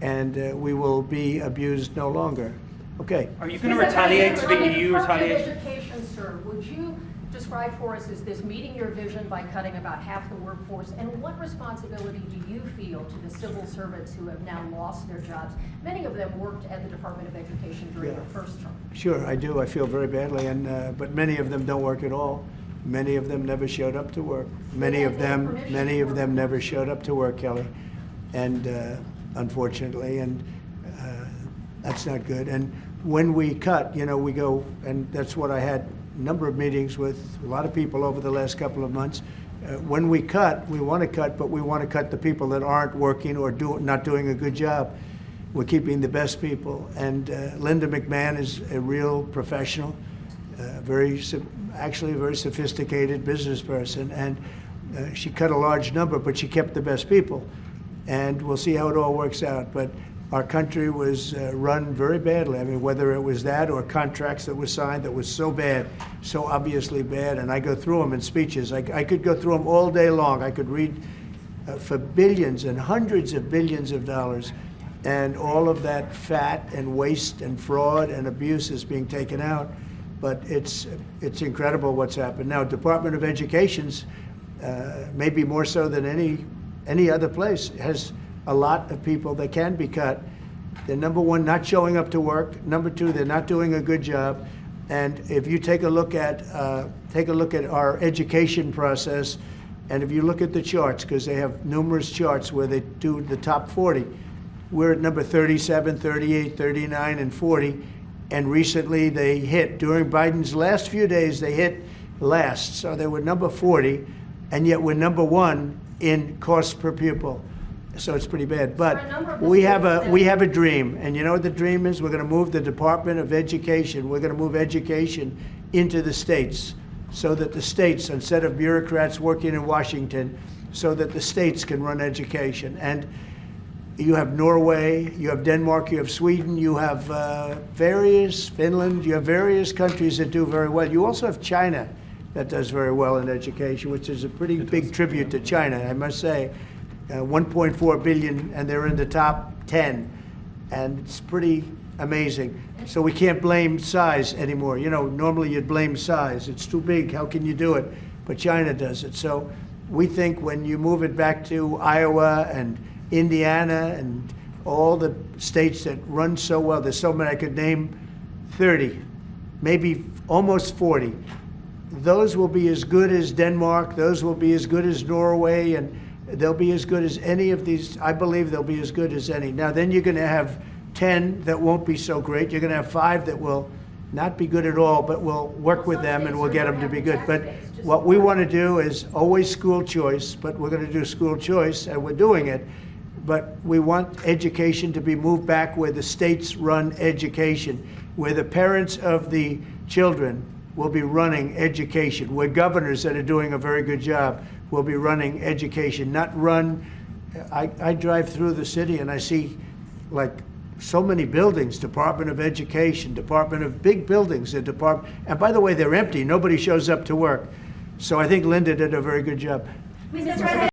and we will be abused no longer. Okay. Are you going to retaliate to the EU retaliation? Education, sir, would you describe for us, is this meeting your vision by cutting about half the workforce? And what responsibility do you feel to the civil servants who have now lost their jobs? Many of them worked at the Department of Education during their first term. Sure, I do. I feel very badly, and but many of them don't work at all. Many of them never showed up to work. Many of them never showed up to work, Kelly, and unfortunately, and that's not good. And when we cut, you know, we go, and that's what I had a number of meetings with a lot of people over the last couple of months. When we cut, we want to cut, but we want to cut the people that aren't working or not doing a good job. We're keeping the best people. And Linda McMahon is a real professional, actually a very sophisticated business person. And she cut a large number, but she kept the best people. And we'll see how it all works out. But our country was run very badly. I mean, whether it was that or contracts that were signed that was so bad, so obviously bad. And I go through them in speeches. I could go through them all day long. I could read for billions and hundreds of billions of dollars. And all of that fat and waste and fraud and abuse is being taken out. But it's incredible what's happened. Now, Department of Education's, maybe more so than any other place, has a lot of people that can be cut. They're, number one, not showing up to work. Number two, they're not doing a good job. And if you take a look at our education process, and if you look at the charts, because they have numerous charts where they do the top 40, we're at number 37, 38, 39, and 40. And recently they hit, during Biden's last few days, they hit last. So they were number 40, and yet we're number 1 in cost per pupil. So it's pretty bad. But we have a dream. And you know what the dream is? We're going to move the Department of Education. We're going to move education into the states so that the states, instead of bureaucrats working in Washington, so that the states can run education. And you have Norway, you have Denmark, you have Sweden, you have Finland, you have various countries that do very well. You also have China that does very well in education, which is a pretty big tribute to China, I must say. 1.4 billion, and they're in the top 10. And it's pretty amazing. So we can't blame size anymore. You know, normally you'd blame size. It's too big, how can you do it? But China does it. So we think when you move it back to Iowa and Indiana and all the states that run so well, there's so many, I could name 30, maybe almost 40. Those will be as good as Denmark, those will be as good as Norway, and they'll be as good as any of these. I believe they'll be as good as any. Now then you're gonna have 10 that won't be so great. You're gonna have 5 that will not be good at all, but we'll work with them and we'll get them to be good. But what we wanna do is always school choice, but we're gonna do school choice, and we're doing it. But we want education to be moved back where the states run education, where the parents of the children will be running education, where governors that are doing a very good job will be running education, not run. I drive through the city and I see like so many buildings, Department of Education, Department of big buildings, and by the way, they're empty. Nobody shows up to work. So I think Linda did a very good job.